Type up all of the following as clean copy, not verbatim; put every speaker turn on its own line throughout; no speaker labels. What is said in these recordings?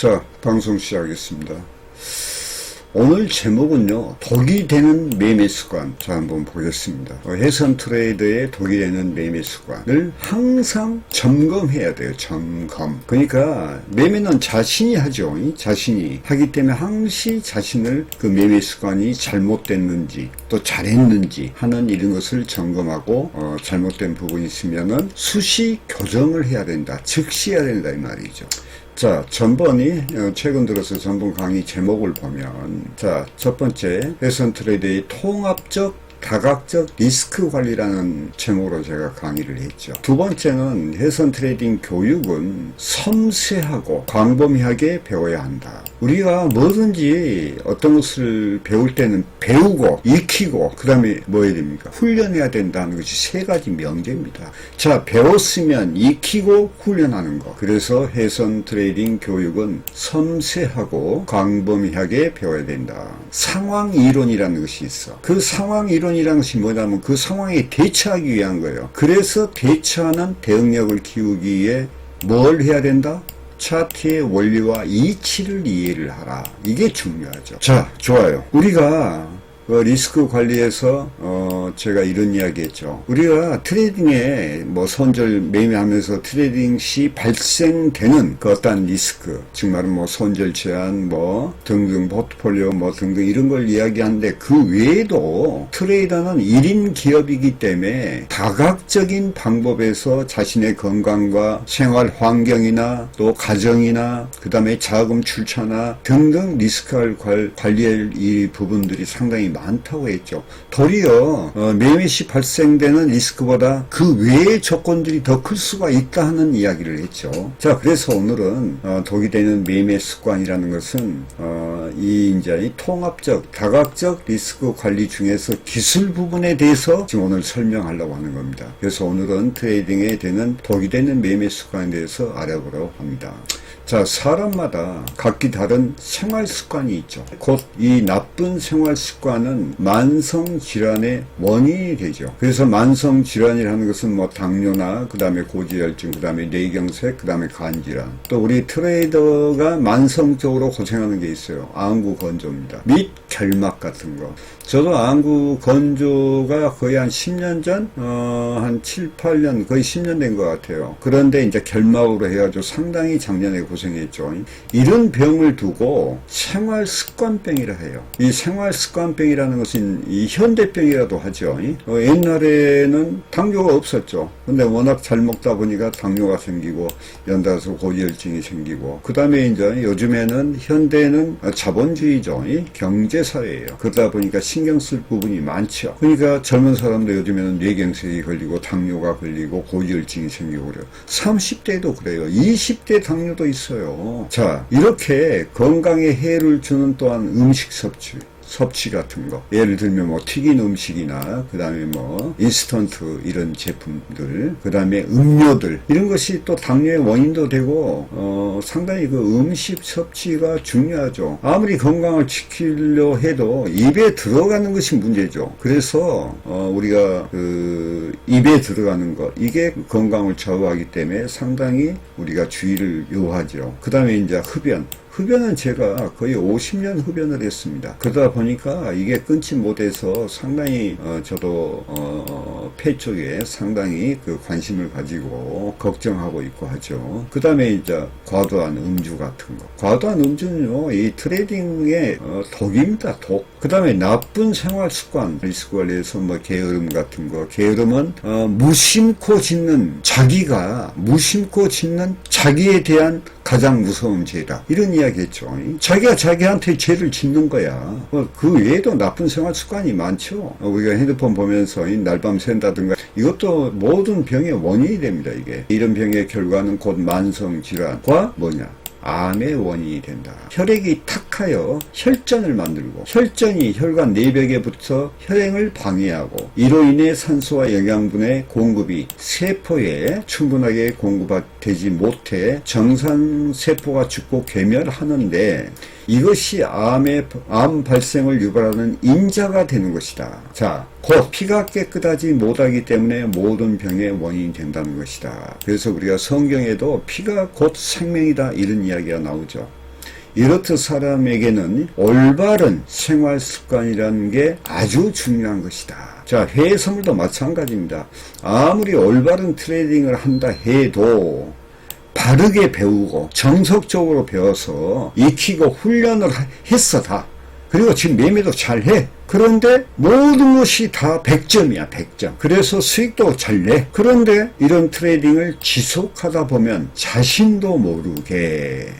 자, 방송 시작하겠습니다. 오늘 제목은요, 독이 되는 매매 습관. 자, 한번 보겠습니다. 해선 트레이더의 독이 되는 매매 습관을 항상 점검해야 돼요. 점검. 그러니까 매매는 자신이 하죠. 자신이 하기 때문에 항시 자신을 그 매매 습관이 잘못됐는지 또 잘했는지 하는 이런 것을 점검하고 잘못된 부분이 있으면은 수시 교정을 해야 된다. 즉시 해야 된다 이 말이죠. 자, 전번이 최근 들어서 전번 강의 제목을 보면, 자, 첫 번째 해선 트레이드의 통합적 다각적 리스크 관리라는 제목으로 제가 강의를 했죠. 두 번째는 해선 트레이딩 교육은 섬세하고 광범위하게 배워야 한다. 우리가 뭐든지 어떤 것을 배울 때는 배우고 익히고 그 다음에 뭐 해야 됩니까? 훈련해야 된다는 것이 세 가지 명제입니다. 자, 배웠으면 익히고 훈련하는 것. 그래서 해선 트레이딩 교육은 섬세하고 광범위하게 배워야 된다. 상황 이론이라는 것이 있어. 그 상황 이론이라는 것이 뭐냐면 그 상황에 대처하기 위한 거예요. 그래서 대처하는 대응력을 키우기 위해 뭘 해야 된다? 차트의 원리와 이치를 이해를 하라. 이게 중요하죠. 자, 좋아요. 우리가 리스크 관리에서 제가 이런 이야기 했죠. 우리가 트레이딩에 뭐 손절 매매하면서 트레이딩 시 발생되는 그 어떤 리스크, 즉 말은 뭐 손절 제한 뭐 등등 포트폴리오 뭐 등등 이런 걸 이야기하는데 그 외에도 트레이더는 1인 기업이기 때문에 다각적인 방법에서 자신의 건강과 생활 환경이나 또 가정이나 그 다음에 자금 출처나 등등 리스크를 관리할 이 부분들이 상당히 많다고 했죠. 도리어 매매 시 발생되는 리스크보다 그 외의 조건들이 더 클 수가 있다 하는 이야기를 했죠. 자, 그래서 오늘은 독이 되는 매매 습관이라는 것은 이 통합적 다각적 리스크 관리 중에서 기술 부분에 대해서 지금 오늘 설명하려고 하는 겁니다. 그래서 오늘은 트레이딩에 되는 독이 되는 매매 습관에 대해서 알아보려고 합니다. 자, 사람마다 각기 다른 생활 습관이 있죠. 곧 이 나쁜 생활 습관은 만성 질환의 원인이 되죠. 그래서 만성 질환이라는 것은 뭐 당뇨나 그 다음에 고지혈증, 그 다음에 뇌경색, 그 다음에 간질환. 또 우리 트레이더가 만성적으로 고생하는 게 있어요. 안구 건조입니다. 및 결막 같은 거. 저도 안구 건조가 거의 한 10년 전, 한 7, 8년, 거의 10년 된 것 같아요. 그런데 이제 결막으로 해가지고 상당히 작년에 고생했죠. 이런 병을 두고 생활 습관병이라 해요. 이 생활 습관병이라는 것은 이 현대병이라도 하죠. 옛날에는 당뇨가 없었죠. 근데 워낙 잘 먹다 보니까 당뇨가 생기고 연달아서 고지혈증이 생기고 그 다음에 이제 요즘에는 현대는 자본주의죠. 경제사회예요. 그러다 보니까 신경 쓸 부분이 많죠. 그러니까 젊은 사람도 요즘에는 뇌경색이 걸리고 당뇨가 걸리고 고지혈증이 생기고 그래요. 30대도 그래요. 20대 당뇨도 있어요. 자, 이렇게 건강에 해를 주는 또한 음식 섭취 같은 거. 예를 들면 뭐 튀긴 음식이나 그 다음에 뭐 인스턴트 이런 제품들, 그 다음에 음료들 이런 것이 또 당뇨의 원인도 되고 상당히 그 음식 섭취가 중요하죠. 아무리 건강을 지키려 해도 입에 들어가는 것이 문제죠. 그래서 우리가 그 입에 들어가는 것 이게 건강을 좌우하기 때문에 상당히 우리가 주의를 요하죠. 그 다음에 이제 흡연은 제가 거의 50년 흡연을 했습니다. 그러다 보니까 이게 끊지 못해서 상당히 저도 폐 쪽에 상당히 그 관심을 가지고 걱정하고 있고 하죠. 그 다음에 이제 과도한 음주 같은 거. 과도한 음주는요, 이 트레이딩의 독입니다. 독. 그 다음에 나쁜 생활 습관, 리스크 관리에서 뭐 게으름 같은 거. 게으름은 무심코 짓는 자기에 대한 가장 무서운 죄다. 이런 이야기했죠. 자기가 자기한테 죄를 짓는 거야. 그 외에도 나쁜 생활 습관이 많죠. 우리가 핸드폰 보면서 날밤 샌다든가 이것도 모든 병의 원인이 됩니다. 이게 이런 병의 결과는 곧 만성 질환과 암의 원인이 된다. 혈액이 탁하여 혈전을 만들고 혈전이 혈관 내벽에 붙어 혈행을 방해하고 이로 인해 산소와 영양분의 공급이 세포에 충분하게 공급되지 못해 정상세포가 죽고 괴멸하는데 이것이 암 발생을 유발하는 인자가 되는 것이다. 자, 곧 피가 깨끗하지 못하기 때문에 모든 병의 원인이 된다는 것이다. 그래서 우리가 성경에도 피가 곧 생명이다 이런 이야기가 나오죠. 이렇듯 사람에게는 올바른 생활 습관이라는 게 아주 중요한 것이다. 자, 해외 선물도 마찬가지입니다. 아무리 올바른 트레이딩을 한다 해도 바르게 배우고 정석적으로 배워서 익히고 훈련을 했어 다. 그리고 지금 매매도 잘해. 그런데 모든 것이 다 100점이야 100점. 그래서 수익도 잘 내. 그런데 이런 트레이딩을 지속하다 보면 자신도 모르게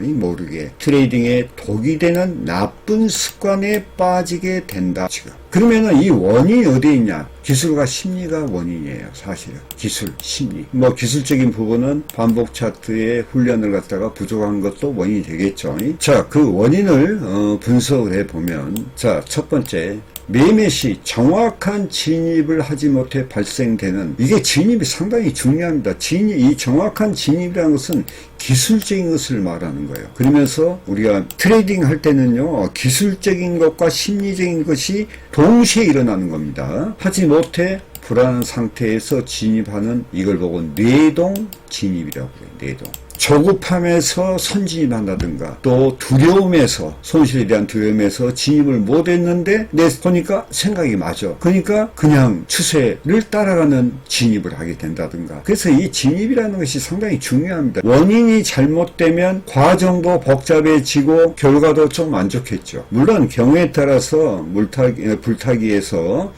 트레이딩에 독이 되는 나쁜 습관에 빠지게 된다 지금. 그러면은 이 원인이 어디에 있냐? 기술과 심리가 원인이에요. 사실은. 기술, 심리. 뭐 기술적인 부분은 반복 차트의 훈련을 갖다가 부족한 것도 원인이 되겠죠. 자, 그 원인을 분석을 해보면, 자, 첫 번째, 매매 시 정확한 진입을 하지 못해 발생되는, 이게 진입이 상당히 중요합니다. 이 정확한 진입이라는 것은 기술적인 것을 말하는 거예요. 그러면서 우리가 트레이딩 할 때는요, 기술적인 것과 심리적인 것이 동시에 일어나는 겁니다. 하지 못해 불안한 상태에서 진입하는, 이걸 보고 뇌동 진입이라고 해요. 뇌동. 조급함에서 선진입한다든가, 또 두려움에서, 손실에 대한 두려움에서 진입을 못했는데 내 보니까 생각이 맞아. 그러니까 그냥 추세를 따라가는 진입을 하게 된다든가. 그래서 이 진입이라는 것이 상당히 중요합니다. 원인이 잘못되면 과정도 복잡해지고 결과도 좀 안 좋겠죠. 물론 경우에 따라서 불타기에서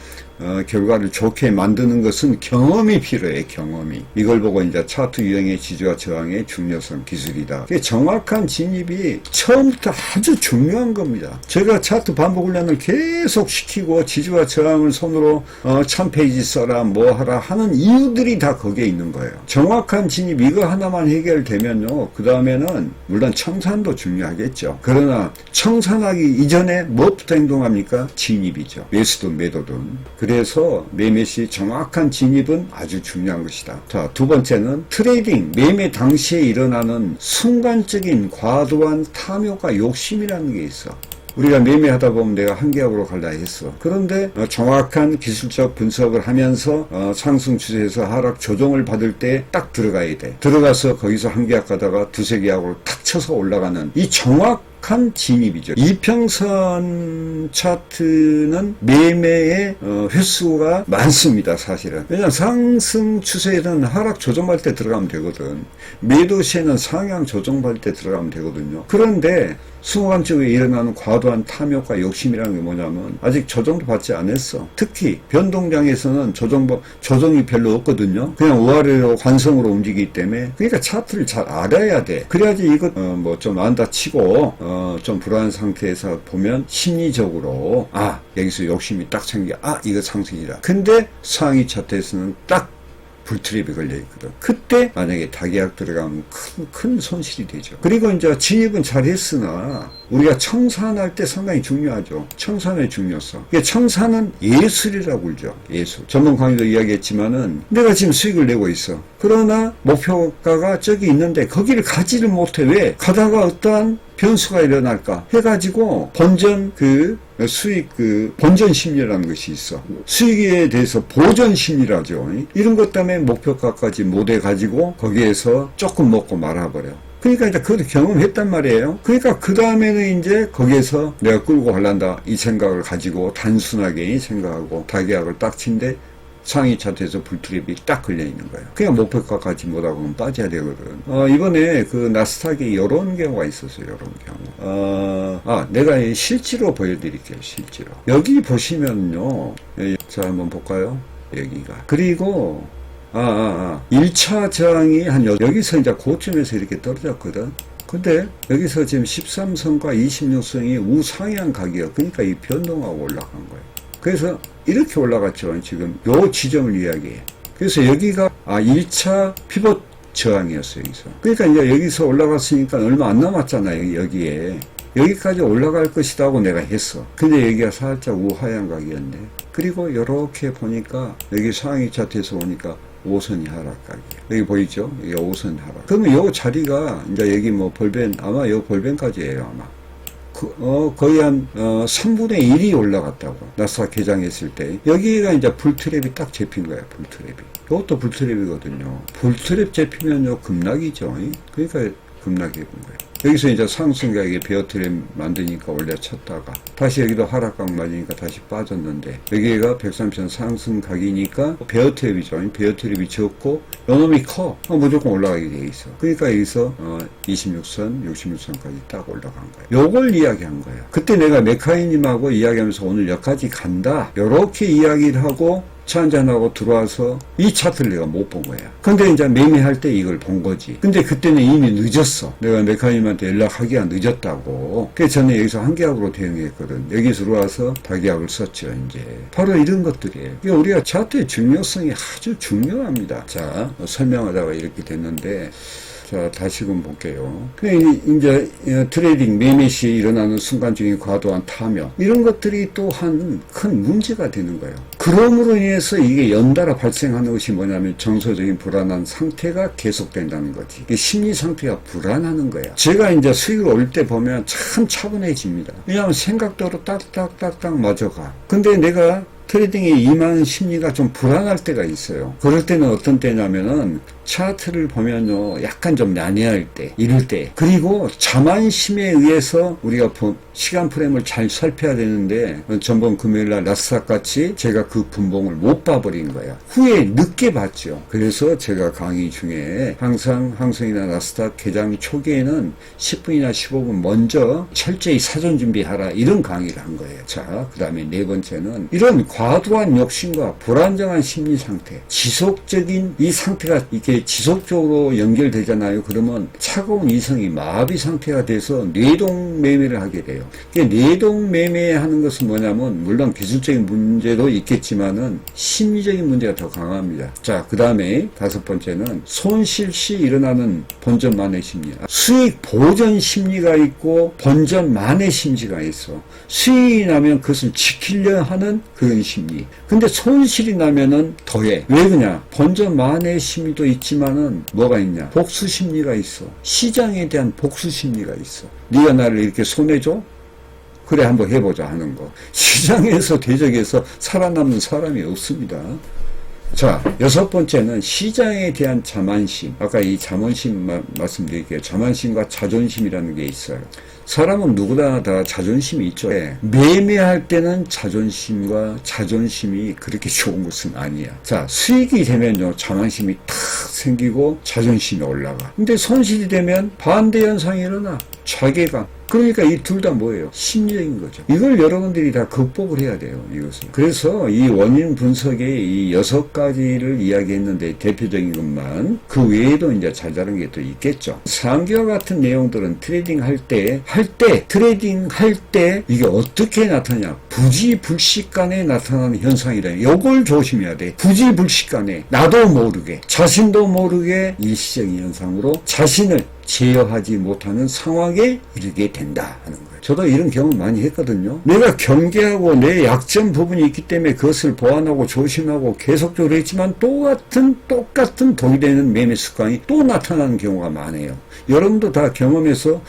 결과를 좋게 만드는 것은 경험이 필요해. 경험이. 이걸 보고 이제 차트 유형의 지지와 저항의 중요성 기술이다. 정확한 진입이 처음부터 아주 중요한 겁니다. 제가 차트 반복 훈련을 계속 시키고 지지와 저항을 손으로 1000페이지 써라 뭐 하라 하는 이유들이 다 거기에 있는 거예요. 정확한 진입 이거 하나만 해결되면요, 그 다음에는 물론 청산도 중요하겠죠. 그러나 청산하기 이전에 무엇부터 행동합니까? 진입이죠. 매수든 매도든. 그래서 매매 시 정확한 진입은 아주 중요한 것이다. 자, 두 번째는 트레이딩, 매매 당시에 일어나는 순간적인 과도한 탐욕과 욕심이라는 게 있어. 우리가 매매하다 보면 내가 한 계약으로 갈라 했어. 그런데 정확한 기술적 분석을 하면서 상승 추세에서 하락 조정을 받을 때 딱 들어가야 돼. 들어가서 거기서 한 계약 가다가 두세 계약으로 탁 쳐서 올라가는 이 정확한 진입이죠. 이평선 차트는 매매의 횟수가 많습니다. 사실은. 왜냐하면 상승 추세에는 하락 조정받을 때 들어가면 되거든. 매도 시에는 상향 조정받을 때 들어가면 되거든요. 그런데 순간 쪽에 일어나는 과도한 탐욕과 욕심이라는 게 뭐냐면 아직 조정도 받지 않았어. 특히 변동장에서는 조정이 별로 없거든요. 그냥 우아래로 관성으로 움직이기 때문에. 그러니까 차트를 잘 알아야 돼. 그래야지 이거 뭐 좀 안다 치고 좀 불안한 상태에서 보면 심리적으로 여기서 욕심이 딱 생겨. 이거 상승이다. 근데 상위 차트에서는 딱 불트랩이 걸려있거든. 그때 만약에 다계약 들어가면 큰 손실이 되죠. 그리고 이제 진입은 잘했으나 우리가 청산할 때 상당히 중요하죠. 청산의 중요성. 청산은 예술이라고 그러죠. 예술. 전문 강의도 이야기했지만은 내가 지금 수익을 내고 있어. 그러나 목표가가 저기 있는데 거기를 가지를 못해. 왜? 가다가 어떠한 변수가 일어날까 해가지고 수익 본전 심리라는 것이 있어. 수익에 대해서 보전 심리라죠. 이런 것 때문에 목표가까지 못 해가지고 거기에서 조금 먹고 말아버려. 그러니까 이제 그걸 경험했단 말이에요. 그러니까 그 다음에는 이제 거기에서 내가 끌고 가란다 이 생각을 가지고 단순하게 생각하고 다계약을 딱 친데 상위 차트에서 불트랩이 딱 걸려있는 거예요. 그냥 목표가까지 못하고 빠져야 되거든. 이번에 그 나스닥에 이런 경우가 있었어요. 이런 경우. 내가 실제로 보여드릴게요. 실제로. 여기 보시면요. 자, 한번 볼까요? 여기가. 그리고 1차 저항이 여기서 이제 고점에서 이렇게 떨어졌거든. 근데 여기서 지금 13선과 26선이 우상향 가격, 그러니까 이 변동하고 올라간 거예요. 그래서 이렇게 올라갔죠. 지금 요 지점을 이야기해. 그래서 여기가 1차 피벗 저항이었어요. 여기서. 그러니까 이제 여기서 올라갔으니까 얼마 안 남았잖아요. 여기에. 여기까지 올라갈 것이다 하고 내가 했어. 근데 여기가 살짝 우하향 각이었네. 그리고 이렇게 보니까 여기 상위 차트에서 오니까 5선이 하락각이에요. 여기 보이죠? 여기 5선 하락. 그러면 요 자리가 이제 여기 뭐 아마 요 볼벤까지예요. 아마. 거의 한 3분의 1이 올라갔다고. 나스닥 개장했을 때. 여기가 이제 불트랩이 딱 잡힌 거야. 불트랩이. 이것도 불트랩이거든요. 불트랩 잡히면요 급락이죠. 그러니까 급락이 해본 거예요. 여기서 이제 상승가격에 베어트랩 만드니까 올려쳤다가 다시 여기도 하락각 맞으니까 다시 빠졌는데 여기가 130선 상승각이니까 베어트랩이죠. 베어트랩이 적고 요놈이 커. 무조건 올라가게 돼 있어. 그러니까 여기서 26선, 66선까지 딱 올라간 거야. 요걸 이야기한 거야. 그때 내가 메카이님하고 이야기하면서 오늘 여기까지 간다. 요렇게 이야기를 하고 차 한잔하고 들어와서 이 차트를 내가 못 본 거야. 근데 이제 매매할 때 이걸 본 거지. 근데 그때는 이미 늦었어. 내가 메카님한테 연락하기가 늦었다고. 그래서 저는 여기서 한 계약으로 대응했거든. 여기서 들어와서 다계약을 썼죠, 이제. 바로 이런 것들이에요. 그러니까 우리가 차트의 중요성이 아주 중요합니다. 자, 설명하다가 이렇게 됐는데, 자, 다시금 볼게요. 이제 트레이딩, 매매 시에 일어나는 순간적인 과도한 탐욕, 이런 것들이 또한 큰 문제가 되는 거예요. 그럼으로 인해서 이게 연달아 발생하는 것이 뭐냐면 정서적인 불안한 상태가 계속된다는 거지. 이게 심리 상태가 불안하는 거야. 제가 이제 수익을 올 때 보면 참 차분해집니다. 왜냐하면 생각대로 딱딱딱딱 맞아가. 근데 내가 트레이딩에 임하는 심리가 좀 불안할 때가 있어요. 그럴 때는 어떤 때냐면은 차트를 보면요, 약간 좀 난해할 때, 이럴 때, 그리고 자만심에 의해서 우리가 시간 프레임을 잘 살펴야 되는데, 전번 금요일날 나스닥 같이 제가 그 분봉을 못 봐버린 거예요. 후에 늦게 봤죠. 그래서 제가 강의 중에 항상 항성이나 나스닥 개장 초기에는 10분이나 15분 먼저 철저히 사전 준비하라, 이런 강의를 한 거예요. 자, 그 다음에 네 번째는 이런 과도한 욕심과 불안정한 심리 상태, 지속적인 이 상태가 이게 지속적으로 연결되잖아요. 그러면 차가운 이성이 마비 상태가 돼서 뇌동 매매를 하게 돼요. 뇌동 매매하는 것은 뭐냐면 물론 기술적인 문제도 있겠지만은 심리적인 문제가 더 강합니다. 자, 그 다음에 다섯 번째는 손실 시 일어나는 본전 만회 심리. 수익 보전 심리가 있고 본전 만회 심리가 있어. 수익이 나면 그것을 지키려 하는 그런 심리. 근데 손실이 나면은 더해. 왜 그러냐? 본전 만회 심리도 있지만은 뭐가 있냐? 복수 심리가 있어. 시장에 대한 복수 심리가 있어. 네가 나를 이렇게 손해줘? 그래, 한번 해보자 하는 거. 시장에서 대적해서 살아남는 사람이 없습니다. 자, 여섯 번째는 시장에 대한 자만심. 아까 이 자만심 말씀드릴게요. 자만심과 자존심이라는 게 있어요. 사람은 누구나 다 자존심이 있죠. 네. 매매할 때는 자존심과 자존심이 그렇게 좋은 것은 아니야. 자, 수익이 되면요, 자만심이 탁 생기고 자존심이 올라가. 근데 손실이 되면 반대 현상이 일어나. 자괴감. 그러니까 이 둘 다 뭐예요? 심리적인 거죠. 이걸 여러분들이 다 극복을 해야 돼요, 이것을. 그래서 이 원인 분석의 이 6가지를 이야기했는데 대표적인 것만, 그 외에도 이제 자잘한 게 또 있겠죠. 상기와 같은 내용들은 트레이딩 트레이딩 할 때 이게 어떻게 나타나냐? 부지불식간에 나타나는 현상이다. 이걸 조심해야 돼. 부지불식간에 나도 모르게, 자신도 모르게 일시적인 현상으로 자신을 제어하지 못하는 상황에 이르게 된다 하는 거예요. 저도 이런 경험 많이 했거든요. 내가 경계하고 내 약점 부분이 있기 때문에 그것을 보완하고 조심하고 계속적으로 했지만 똑같은 독이 되는 매매 습관이 또 나타나는 경우가 많아요. 여러분도 다 경험해서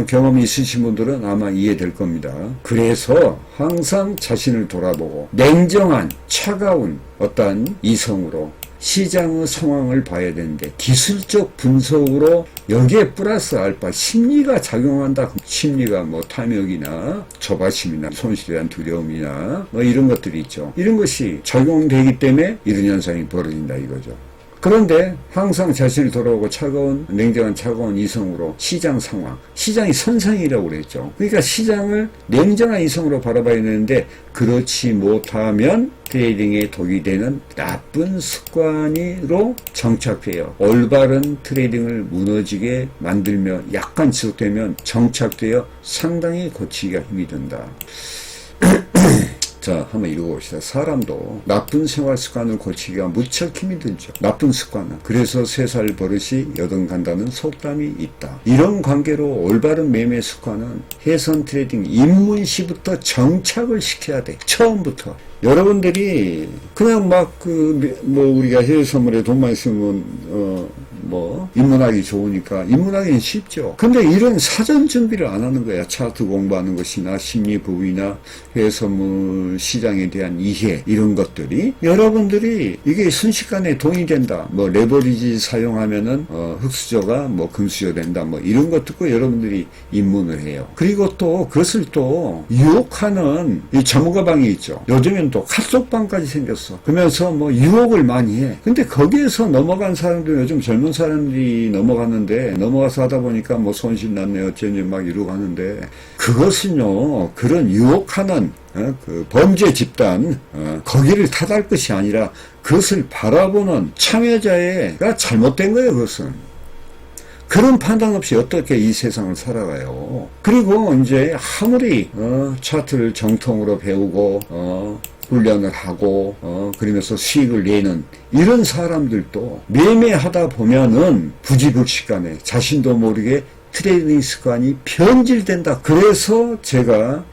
경험이 있으신 분들은 아마 이해될 겁니다. 그래서 항상 자신을 돌아보고 냉정한 차가운 어떤 이성으로 시장의 상황을 봐야 되는데 기술적 분석으로 여기에 플러스 알파 심리가 작용한다. 심리가 뭐 탐욕이나 조바심이나 손실에 대한 두려움이나 뭐 이런 것들이 있죠. 이런 것이 작용되기 때문에 이런 현상이 벌어진다 이거죠. 그런데 항상 자신을 돌아오고 냉정한 차가운 이성으로 시장 상황, 시장이 선상이라고 그랬죠. 그러니까 시장을 냉정한 이성으로 바라봐야 되는데 그렇지 못하면 트레이딩에 독이 되는 나쁜 습관으로 정착되어 올바른 트레이딩을 무너지게 만들며 약간 지속되면 정착되어 상당히 고치기가 힘이 든다. 자, 한번 읽어봅시다. 사람도 나쁜 생활 습관을 고치기가 무척 힘이 들죠. 나쁜 습관은. 그래서 3살 버릇이 여든간다는 속담이 있다. 이런 관계로 올바른 매매 습관은 해선 트레이딩 입문시부터 정착을 시켜야 돼. 처음부터. 여러분들이 그냥 막 우리가 해외 선물에 돈만 있으면 입문하기 좋으니까 입문하기는 쉽죠. 근데 이런 사전 준비를 안 하는 거야. 차트 공부하는 것이나 심리 부위나 해외 선물 시장에 대한 이해 이런 것들이 여러분들이 이게 순식간에 돈이 된다. 레버리지 사용하면은 흑수저가 금수저 된다. 이런 것 듣고 여러분들이 입문을 해요. 그리고 또 그것을 또 유혹하는 이 자무가방이 있죠. 요즘엔 또 카톡방까지 생겼어. 그러면서 유혹을 많이 해. 근데 거기에서 넘어간 사람들 요즘 젊은 사람들이 넘어갔는데 넘어가서 하다 보니까 손실 났네 어쩌니 막 이러고 하는데 그것은요 그런 유혹하는 그 범죄 집단 거기를 탓할 것이 아니라 그것을 바라보는 참여자가 잘못된 거예요. 그것은 그런 판단 없이 어떻게 이 세상을 살아가요. 그리고 이제 아무리 차트를 정통으로 배우고 훈련을 하고 그러면서 수익을 내는 이런 사람들도 매매하다 보면은 부지불식간에 자신도 모르게 트레이딩 습관이 변질된다. 그래서 제가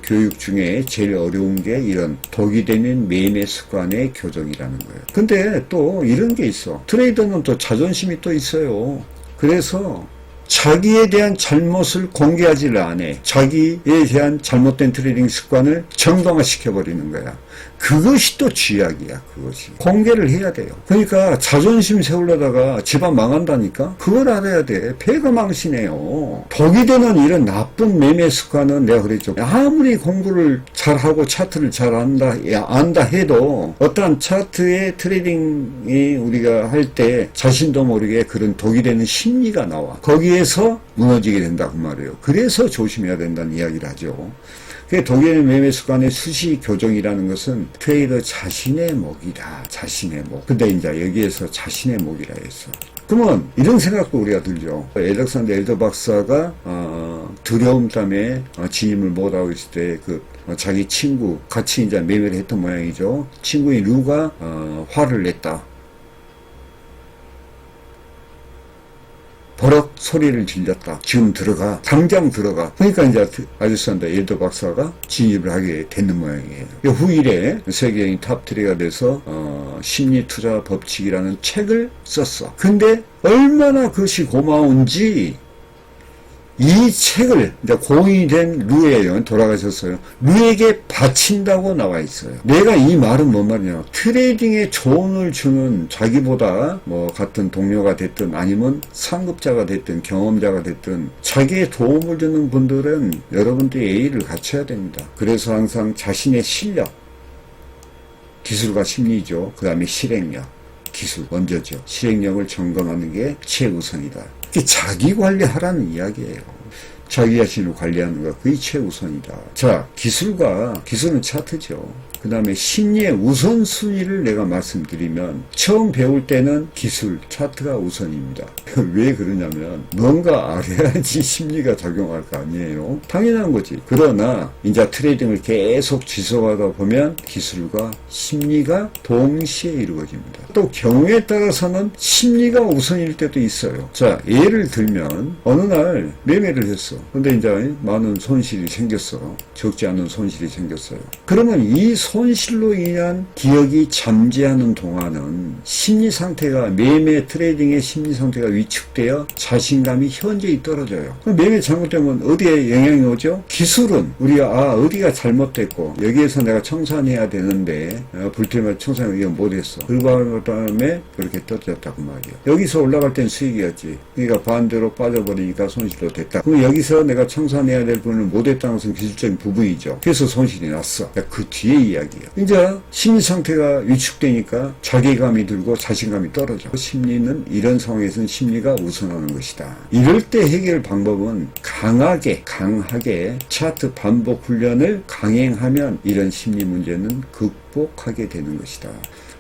교육 중에 제일 어려운 게 이런 독이 되는 매매 습관의 교정이라는 거예요. 근데 또 이런 게 있어. 트레이더는 또 자존심이 또 있어요. 그래서 자기에 대한 잘못을 공개하지를 않아. 자기에 대한 잘못된 트레이딩 습관을 정당화시켜버리는 거야. 그것이 또 쥐약이야. 그것이 공개를 해야 돼요. 그러니까 자존심 세우려다가 집안 망한다니까. 그걸 알아야 돼. 배가 망신해요. 독이 되는 이런 나쁜 매매 습관은 내가 그랬죠. 아무리 공부를 잘하고 차트를 잘 안다 해도 어떠한 차트의 트레이딩이 우리가 할 때 자신도 모르게 그런 독이 되는 심리가 나와. 거기에서 무너지게 된다고 말이에요. 그래서 조심해야 된다는 이야기를 하죠. 독이 되는 매매 습관의 수시 교정이라는 것은 트레이더 자신의 목이다. 자신의 목. 근데 이제 여기에서 자신의 목이라 했어. 그러면 이런 생각도 우리가 들죠. 알렉산더 엘더 박사가 두려움 때문에 진입을 못하고 있을 때 자기 친구 같이 이제 매매를 했던 모양이죠. 친구인 루가 화를 냈다. 버럭 소리를 질렀다. 지금 들어가. 당장 들어가. 그러니까 이제 알렉산더 엘더 박사가 진입을 하게 되는 모양이에요. 후일에 세계적인 탑3가 돼서 심리 투자 법칙이라는 책을 썼어. 근데 얼마나 그것이 고마운지 이 책을 이제 고인이 된 루예요. 돌아가셨어요. 루에게 바친다고 나와 있어요. 내가 이 말은 뭔 말이냐. 트레이딩에 조언을 주는 자기보다 같은 동료가 됐든 아니면 상급자가 됐든 경험자가 됐든 자기의 도움을 주는 분들은 여러분들이 예의를 갖춰야 됩니다. 그래서 항상 자신의 실력, 기술과 심리죠. 그 다음에 실행력, 기술 먼저죠. 실행력을 점검하는 게 최우선이다. 자기 관리하라는 이야기예요. 자기 자신을 관리하는 거 그게 최우선이다. 자, 기술은 차트죠. 그 다음에 심리의 우선순위를 내가 말씀드리면 처음 배울 때는 기술, 차트가 우선입니다. 왜 그러냐면 뭔가 알아야지 심리가 작용할 거 아니에요. 당연한 거지. 그러나 이제 트레이딩을 계속 지속하다 보면 기술과 심리가 동시에 이루어집니다. 또 경우에 따라서는 심리가 우선일 때도 있어요. 자, 예를 들면 어느 날 매매를 했어. 근데 이제 많은 손실이 생겼어. 적지 않은 손실이 생겼어요. 그러면 이 손실로 인한 기억이 잠재하는 동안은 심리 상태가 매매 트레이딩의 심리 상태가 위축되어 자신감이 현저히 떨어져요. 매매 잘못되면 어디에 영향이 오죠? 기술은 우리가 어디가 잘못됐고 여기에서 내가 청산해야 되는데 불필요한 청산을 이거 못했어. 그 다음에 그렇게 떨어졌다고 말이에요. 여기서 올라갈 땐 수익이었지. 그러니까 반대로 빠져버리니까 손실도 됐다. 그럼 여기서 내가 청산해야 될 부분을 못했다는 것은 기술적인 부분이죠. 그래서 손실이 났어. 그 뒤에 이야기예요. 이제 심리 상태가 위축되니까 자괴감이 들고 자신감이 떨어져. 심리는 이런 상황에서는 심리가 우선하는 것이다. 이럴 때 해결 방법은 강하게 차트 반복 훈련을 강행하면 이런 심리 문제는 극복하게 되는 것이다.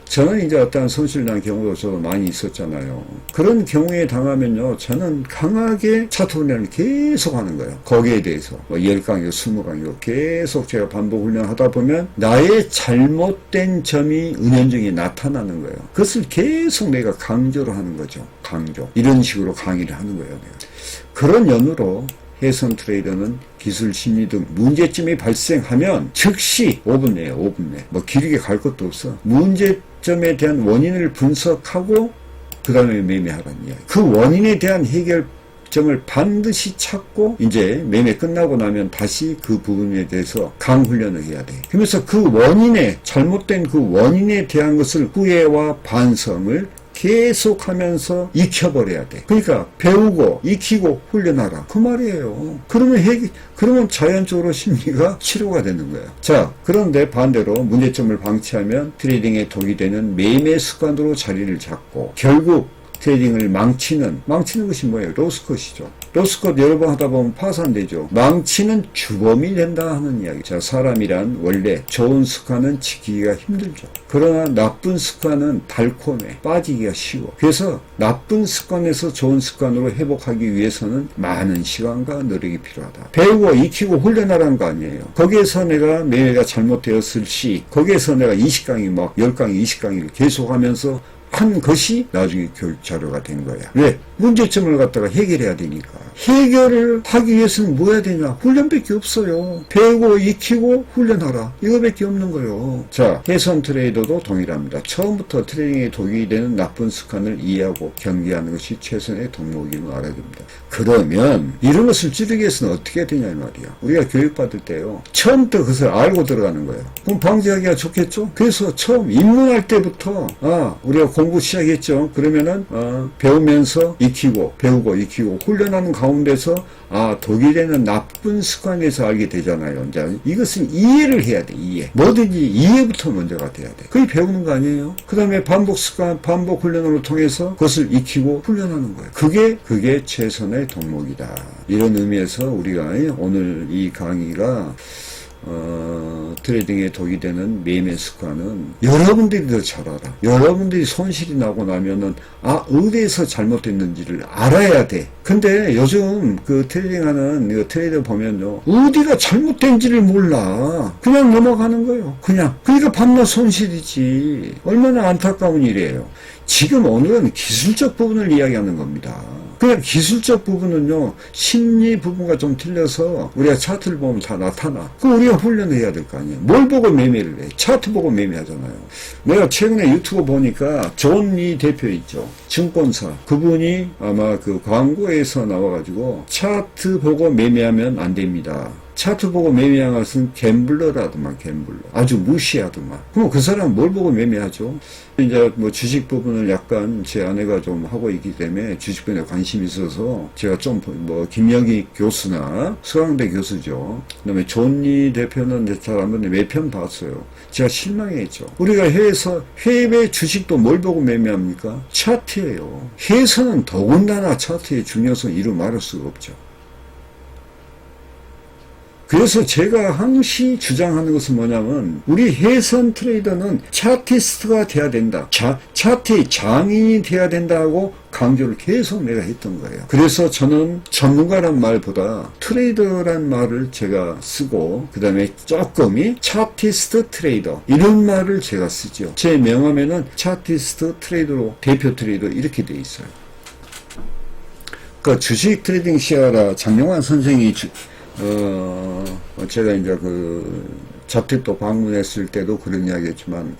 저는 이제 어떠한 손실 난 경우도 저도 많이 있었잖아요. 그런 경우에 당하면요, 저는 강하게 차트 훈련을 계속 하는 거예요. 거기에 대해서 10강이고 20강이고 계속 제가 반복 훈련하다 보면 나의 잘못된 점이 은연중에 나타나는 거예요. 그것을 계속 내가 강조를 하는 거죠. 강조. 이런 식으로 강의를 하는 거예요. 내가. 그런 연으로 해선 트레이더는 기술, 심리 등 문제점이 발생하면 즉시 5분 내에 길게 갈 것도 없어. 문제점에 대한 원인을 분석하고 그 다음에 매매하라는 이야기. 그 원인에 대한 해결점을 반드시 찾고 이제 매매 끝나고 나면 다시 그 부분에 대해서 강훈련을 해야 돼. 그러면서 그 원인에 잘못된 그 원인에 대한 것을 후회와 반성을 계속하면서 익혀버려야 돼. 그러니까 배우고 익히고 훈련하라 그 말이에요. 그러면 자연적으로 심리가 치료가 되는 거예요. 자, 그런데 반대로 문제점을 방치하면 트레이딩에 독이 되는 매매 습관으로 자리를 잡고 결국 트레이딩을 망치는 것이 뭐예요? 로스컷이죠. 로스컷 여러 번 하다 보면 파산되죠. 망치는 주범이 된다 하는 이야기. 자, 사람이란 원래 좋은 습관은 지키기가 힘들죠. 그러나 나쁜 습관은 달콤해. 빠지기가 쉬워. 그래서 나쁜 습관에서 좋은 습관으로 회복하기 위해서는 많은 시간과 노력이 필요하다. 배우고 익히고 훈련하라는 거 아니에요. 거기에서 내가 매매가 잘못되었을 시 거기에서 내가 20강의 막 10강의 20강의를 계속하면서 한 것이 나중에 교육 자료가 된 거야. 왜? 문제점을 갖다가 해결해야 되니까. 해결을 하기 위해서는 뭐 해야 되냐? 훈련밖에 없어요. 배우고 익히고 훈련하라. 이거밖에 없는 거예요. 자, 해선 트레이더도 동일합니다. 처음부터 트레이딩에 독이 되는 나쁜 습관을 이해하고 경계하는 것이 최선의 동목임을 알아야 됩니다. 그러면 이런 것을 줄이기 위해서는 어떻게 해야 되냐 이 말이야. 우리가 교육받을 때요. 처음부터 그것을 알고 들어가는 거예요. 그럼 방지하기가 좋겠죠? 그래서 처음 입문할 때부터 우리가 공부 시작했죠. 그러면은 배우면서 익히고 배우고 익히고 훈련하는 가운데서 독이 되는 나쁜 습관에서 알게 되잖아요. 이제 이것은 이해를 해야 돼. 이해. 뭐든지 이해부터 먼저가 돼야 돼. 그게 배우는 거 아니에요? 그 다음에 반복 습관, 반복 훈련을 통해서 그것을 익히고 훈련하는 거예요. 그게 최선의 동목이다. 이런 의미에서 우리가 오늘 이 강의가 트레이딩에 독이 되는 매매 습관은 여러분들이 더 잘 알아. 여러분들이 손실이 나고 나면은 어디에서 잘못됐는지를 알아야 돼. 근데 요즘 그 트레이딩하는 트레이더 보면요, 어디가 잘못된지를 몰라. 그냥 넘어가는 거예요. 그러니까 밤낮 손실이지. 얼마나 안타까운 일이에요. 지금 오늘은 기술적 부분을 이야기하는 겁니다. 그냥 기술적 부분은요, 심리 부분과 좀 틀려서 우리가 차트를 보면 다 나타나. 그럼 우리가 훈련해야 될 거 아니에요. 뭘 보고 매매를 해? 차트 보고 매매하잖아요. 내가 최근에 유튜브 보니까 존 리 대표 있죠. 증권사. 그분이 아마 그 광고에서 나와가지고 차트 보고 매매하면 안 됩니다. 차트 보고 매매한 것은 갬블러라더만, 갬블러. 아주 무시하더만. 그럼 그 사람은 뭘 보고 매매하죠? 이제 뭐 주식 부분을 약간 제 아내가 좀 하고 있기 때문에 주식 부분에 관심이 있어서 제가 좀 뭐 김영희 교수나 서강대 교수죠. 그 다음에 존리 대표는 잘 안 봤는데 몇 편 봤어요. 제가 실망했죠. 우리가 해외 주식도 뭘 보고 매매합니까? 차트예요. 해외에서는 더군다나 차트의 중요성을 이루 말할 수가 없죠. 그래서 제가 항시 주장하는 것은 뭐냐면 우리 해선 트레이더는 차티스트가 돼야 된다. 차트의 장인이 돼야 된다고 강조를 계속 내가 했던 거예요. 그래서 저는 전문가란 말보다 트레이더란 말을 제가 쓰고 그 다음에 조금이 차티스트 트레이더 이런 말을 제가 쓰죠. 제 명함에는 차티스트 트레이더로 대표 트레이더 이렇게 돼 있어요. 그 주식 트레이딩 시아라 장영환 선생이 제가 이제 자택도 방문했을 때도 그런 이야기 했지만,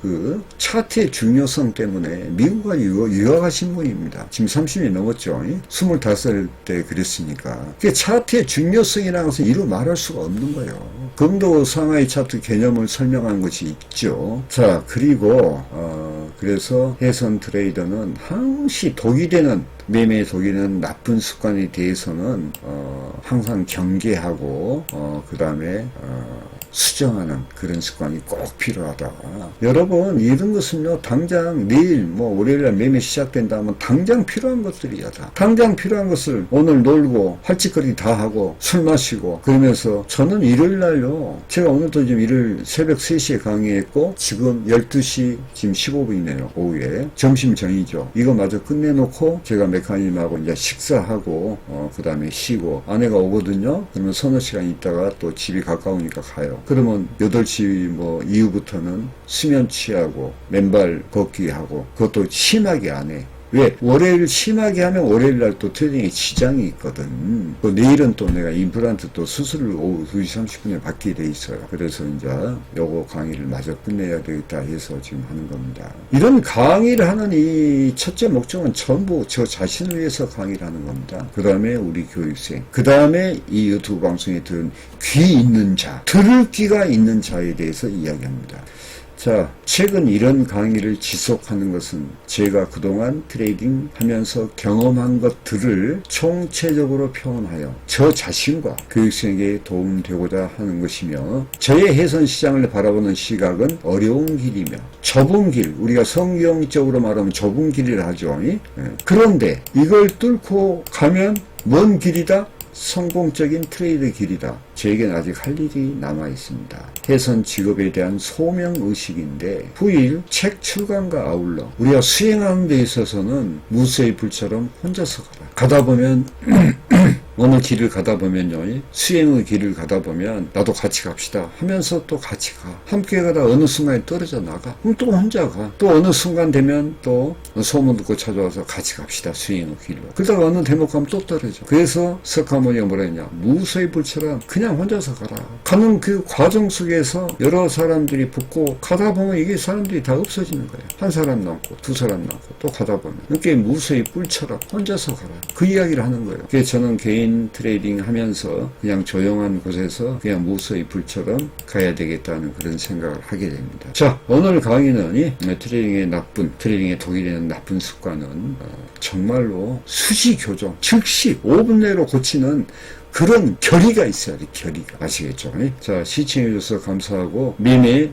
차트의 중요성 때문에 미국에 유학하신 분입니다. 지금 30년이 넘었죠. 25살 때 그랬으니까. 그게 차트의 중요성이라는 것은 이루 말할 수가 없는 거예요. 금도 상하이 차트 개념을 설명한 것이 있죠. 자, 그리고, 그래서 해선 트레이더는 항시 독이 되는 매매에 독이 되는 나쁜 습관에 대해서는 항상 경계하고 그 다음에 수정하는 그런 습관이 꼭 필요하다. 여러분 이런 것은요 당장 내일 월요일날 매매 시작된다 하면 당장 필요한 것들이야 다. 당장 필요한 것을 오늘 놀고 활짓거리 다 하고 술 마시고 그러면서 저는 일요일날요 제가 오늘도 지금 일요일 새벽 3시에 강의했고 지금 12시 지금 15분이네요 오후에 점심 전이죠. 이거 마저 끝내놓고 제가 메카님하고 이제 식사하고 그 다음에 쉬고 아내가 오거든요. 그러면 서너 시간 있다가 또 집이 가까우니까 가요. 그러면 8시 이후부터는 수면 취하고 맨발 걷기 하고 그것도 심하게 안 해. 왜? 월요일 심하게 하면 월요일 날 또 트레이딩에 지장이 있거든. 또 내일은 또 내가 임플란트 또 수술을 오후 2시 30분에 받게 돼 있어요. 그래서 이제 요거 강의를 마저 끝내야 되겠다 해서 지금 하는 겁니다. 이런 강의를 하는 이 첫째 목적은 전부 저 자신을 위해서 강의를 하는 겁니다. 그 다음에 우리 교육생, 그 다음에 이 유튜브 방송에 들은 귀 있는 자, 들을 귀가 있는 자에 대해서 이야기합니다. 자, 최근 이런 강의를 지속하는 것은 제가 그동안 트레이딩 하면서 경험한 것들을 총체적으로 표현하여 저 자신과 교육생에게 도움되고자 하는 것이며, 저의 해선 시장을 바라보는 시각은 어려운 길이며 좁은 길, 우리가 성경적으로 말하면 좁은 길이라 하죠. 그런데 이걸 뚫고 가면 먼 길이다? 성공적인 트레이드 길이다. 저에겐 아직 할 일이 남아 있습니다. 해선 직업에 대한 소명의식인데, 후일 책 출간과 아울러 우리가 수행하는 데 있어서는 무쇠의 불처럼 혼자서 가다 보면 어느 길을 가다 보면요, 수행의 길을 가다 보면 나도 같이 갑시다 하면서 또 같이 가. 함께 가다 어느 순간에 떨어져 나가. 그럼 또 혼자 가. 또 어느 순간 되면 또 소문 듣고 찾아와서 같이 갑시다, 수행의 길로. 그러다가 어느 대목 가면 또 떨어져. 그래서 석가모니가 뭐라 했냐, 무쇠의 불처럼 그냥 혼자서 가라. 가는 그 과정 속에서 여러 사람들이 붙고 가다 보면 이게 사람들이 다 없어지는 거예요. 한 사람 남고 두 사람 남고 또 가다 보면 그게 무쇠의 뿔처럼 혼자서 가라. 그 이야기를 하는 거예요. 그래서 저는 개인 트레이딩 하면서 그냥 조용한 곳에서 그냥 무쇠의 불처럼 가야 되겠다는 그런 생각을 하게 됩니다. 자, 오늘 강의는 트레이딩에 독이 되는 나쁜 습관은 정말로 수시 교정, 즉시 5분 내로 고치는 그런 결의가 있어야 돼, 결의가. 아시겠죠? 자, 시청해주셔서 감사하고, 매매